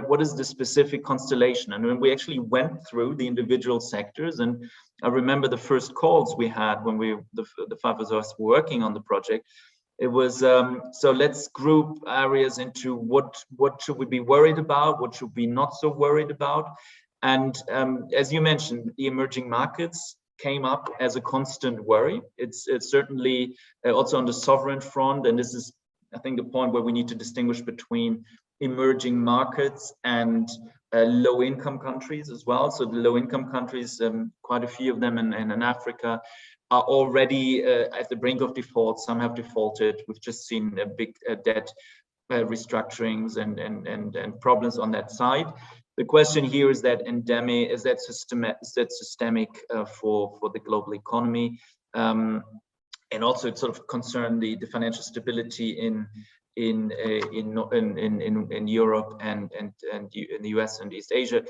what is the specific constellation? And when we actually went through the individual sectors, and I remember the first calls we had when the five of us were working on the project, it was, so let's group areas into what should we be worried about, what should we not so worried about. And as you mentioned, the emerging markets came up as a constant worry. It's certainly also on the sovereign front, and this is, I think, the point where we need to distinguish between emerging markets and low-income countries as well. So the low-income countries, quite a few of them in Africa, are already at the brink of default. Some have defaulted. We've just seen a big debt restructurings and problems on that side. The question here is that endemic, is that systemic for the global economy, and also it sort of concerned the financial stability in Europe and in the US and East Asia.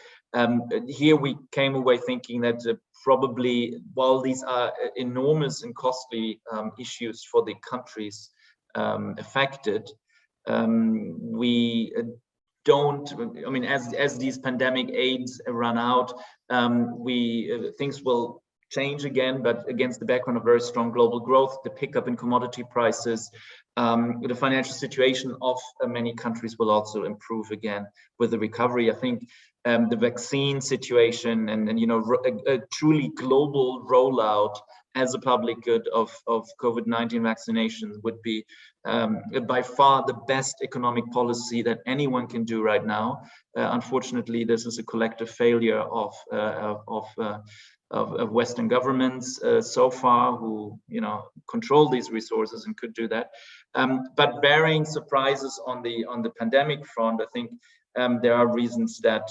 Here we came away thinking that probably, while these are enormous and costly issues for the countries affected, we don't, I mean, as these pandemic aids run out, things will change again, but against the background of very strong global growth, the pickup in commodity prices, the financial situation of many countries will also improve again with the recovery. I think the vaccine situation and a truly global rollout as a public good of COVID-19 vaccinations would be by far the best economic policy that anyone can do right now. Unfortunately, this is a collective failure of Western governments so far, who control these resources and could do that. But barring surprises on the pandemic front, I think there are reasons that,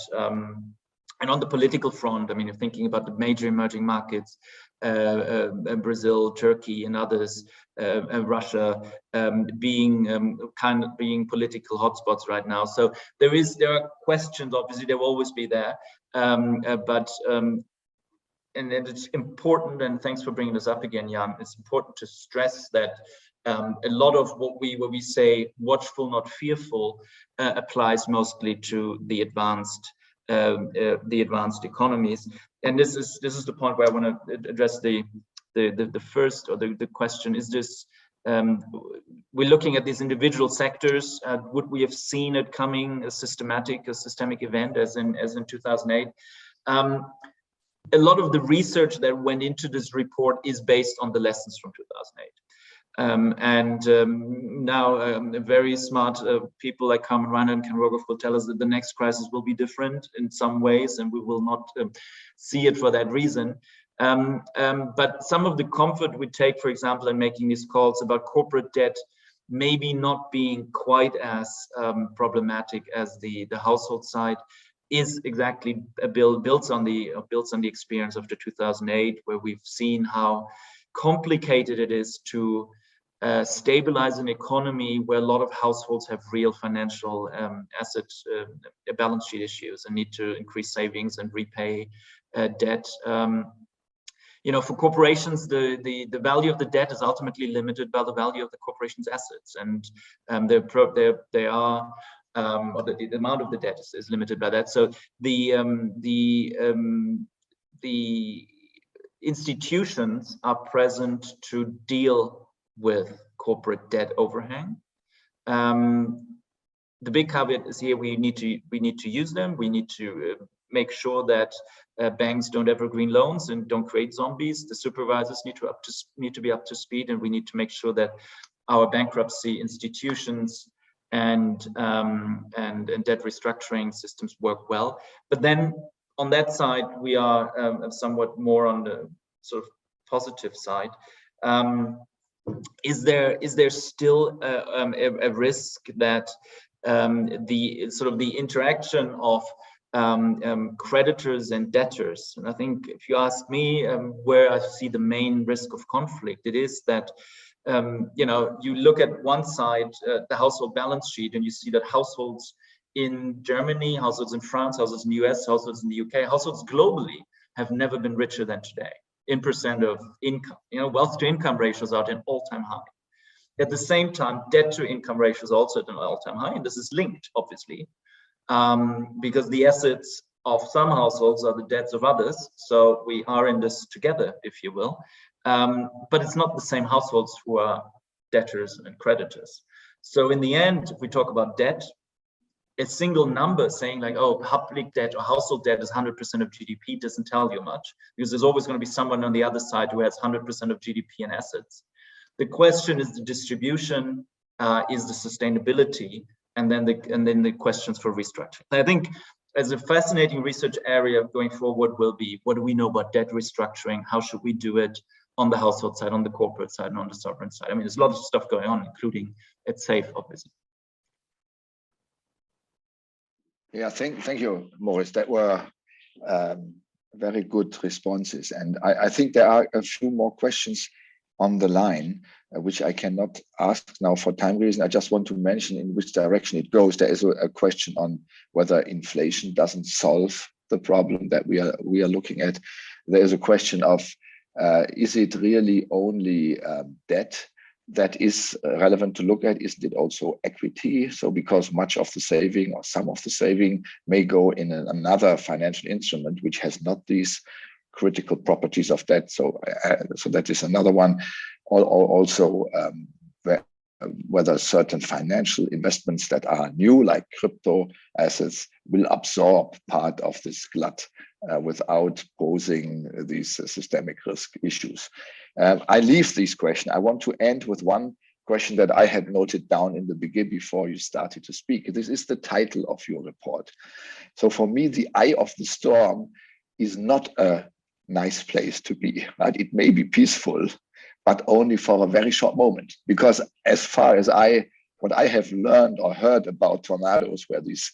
and on the political front, I mean, if thinking about the major emerging markets, Brazil, Turkey, and others, Russia, being political hotspots right now. So there are questions. Obviously, there will always be there, but it's important, and thanks for bringing this up again, Jan. It's important to stress that a lot of what we say watchful, not fearful, applies mostly to the advanced economies. And this is the point where I want to address the first, or the question is this. We're looking at these individual sectors. Would we have seen it coming, a systemic event as in 2008? A lot of the research that went into this report is based on the lessons from 2008. Now very smart people like Krahnen and Rogoff will tell us that the next crisis will be different in some ways, and we will not see it for that reason. But some of the comfort we take, for example, in making these calls about corporate debt maybe not being quite as problematic as the household side is exactly built on the experience of the 2008, where we've seen how complicated it is to stabilize an economy where a lot of households have real financial assets, balance sheet issues, and need to increase savings and repay debt. You know, for corporations, the value of the debt is ultimately limited by the value of the corporation's assets, and or the amount of the debt is limited by that. So the institutions are present to deal with corporate debt overhang. The big caveat is here: we need to use them. We need to make sure that banks don't evergreen loans and don't create zombies. The supervisors need to be up to speed, and we need to make sure that our bankruptcy institutions and debt restructuring systems work well. But then on that side, we are somewhat more on the sort of positive side. Is there still a risk that the interaction of creditors and debtors? And I think if you ask me where I see the main risk of conflict, it is that you look at one side, the household balance sheet, and you see that households in Germany, households in France, households in the US, households in the UK, households globally have never been richer than today in percent of income. Wealth to income ratios are at an all-time high. At the same time, debt to income ratios also at an all-time high, and this is linked, obviously, because the assets of some households are the debts of others. So we are in this together, if you will. But it's not the same households who are debtors and creditors. So in the end, if we talk about debt, a single number saying like, oh, public debt or household debt is 100% of GDP doesn't tell you much, because there's always going to be someone on the other side who has 100% of GDP and assets. The question is the distribution, is the sustainability, and then the questions for restructuring. I think as a fascinating research area going forward will be, what do we know about debt restructuring? How should we do it on the household side, on the corporate side, and on the sovereign side? I mean, there's a lot of stuff going on, including at SAFE, obviously. Yeah, thank you, Moritz. That were very good responses. And I think there are a few more questions on the line, which I cannot ask now for time reason. I just want to mention in which direction it goes. There is a question on whether inflation doesn't solve the problem that we are looking at. There is a question of, is it really only debt that is relevant to look at? Isn't it also equity? So because much of the saving or some of the saving may go in another financial instrument which has not these critical properties of debt. So that is another one. Also, whether certain financial investments that are new, like crypto assets, will absorb part of this glut without posing these systemic risk issues. I leave these questions. I want to end with one question that I had noted down in the beginning before you started to speak. This is the title of your report. So for me, the eye of the storm is not a nice place to be, right? It may be peaceful, but only for a very short moment. Because as far as what I have learned or heard about tornadoes, where this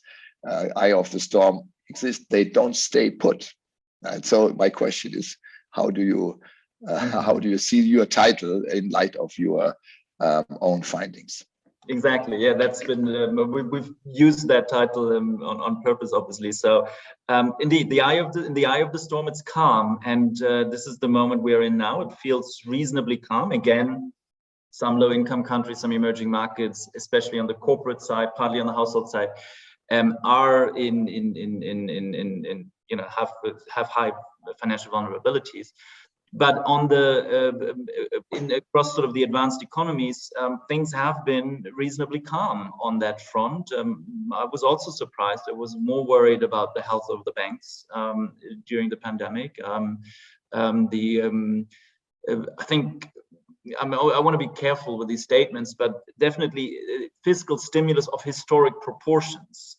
eye of the storm exists, they don't stay put. And so my question is, how do you see your title in light of your own findings? Exactly. Yeah, that's been we've used that title on purpose, obviously. So indeed, in the eye of the storm, it's calm, and this is the moment we are in now. It feels reasonably calm. Again, some low-income countries, some emerging markets, especially on the corporate side, partly on the household side, are in you know have high financial vulnerabilities. But on the across sort of the advanced economies, things have been reasonably calm on that front. I was also surprised. I was more worried about the health of the banks during the pandemic. I think I want to be careful with these statements, but definitely fiscal stimulus of historic proportions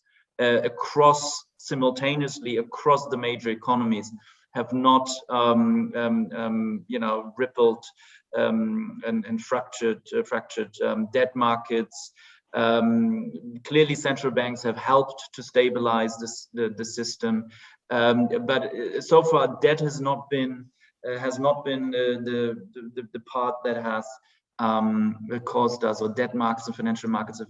simultaneously across the major economies have not you know, rippled and fractured debt markets. Clearly, central banks have helped to stabilize the system, but so far debt has not been the part that has caused us, or debt markets and financial markets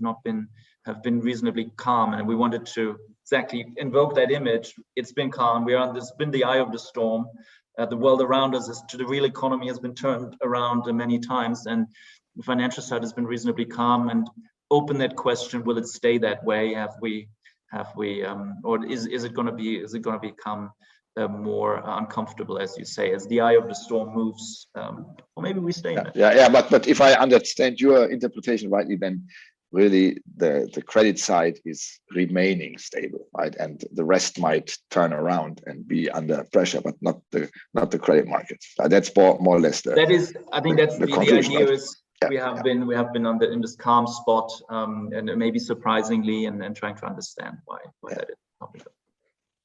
have been reasonably calm, and we wanted to exactly invoke that image. It's been calm. We are this been the eye of the storm. The world around us the real economy has been turned around many times, and the financial side has been reasonably calm. And open that question: will it stay that way? Have we, or is it going to become more uncomfortable, as you say, as the eye of the storm moves? Or maybe we stay in it. Yeah. But if I understand your interpretation rightly, then really the credit side is remaining stable, right? And the rest might turn around and be under pressure, but not the credit markets. That's more or less the. That is, I think that's the idea. Right? Is we have been in this calm spot, and maybe surprisingly, and trying to understand why that is.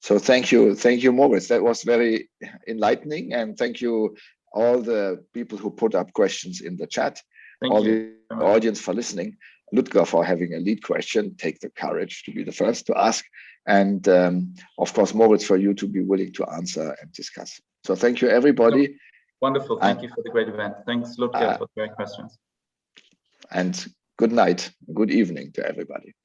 So thank you, Moritz. That was very enlightening, and thank you all the people who put up questions in the chat. Thank you. The audience for listening. Ludger for having a lead question. Take the courage to be the first to ask, and of course Moritz for you to be willing to answer and discuss. So thank you, everybody. Wonderful. Thank you for the great event. Thanks, Ludger, for the great questions. And good night, good evening to everybody.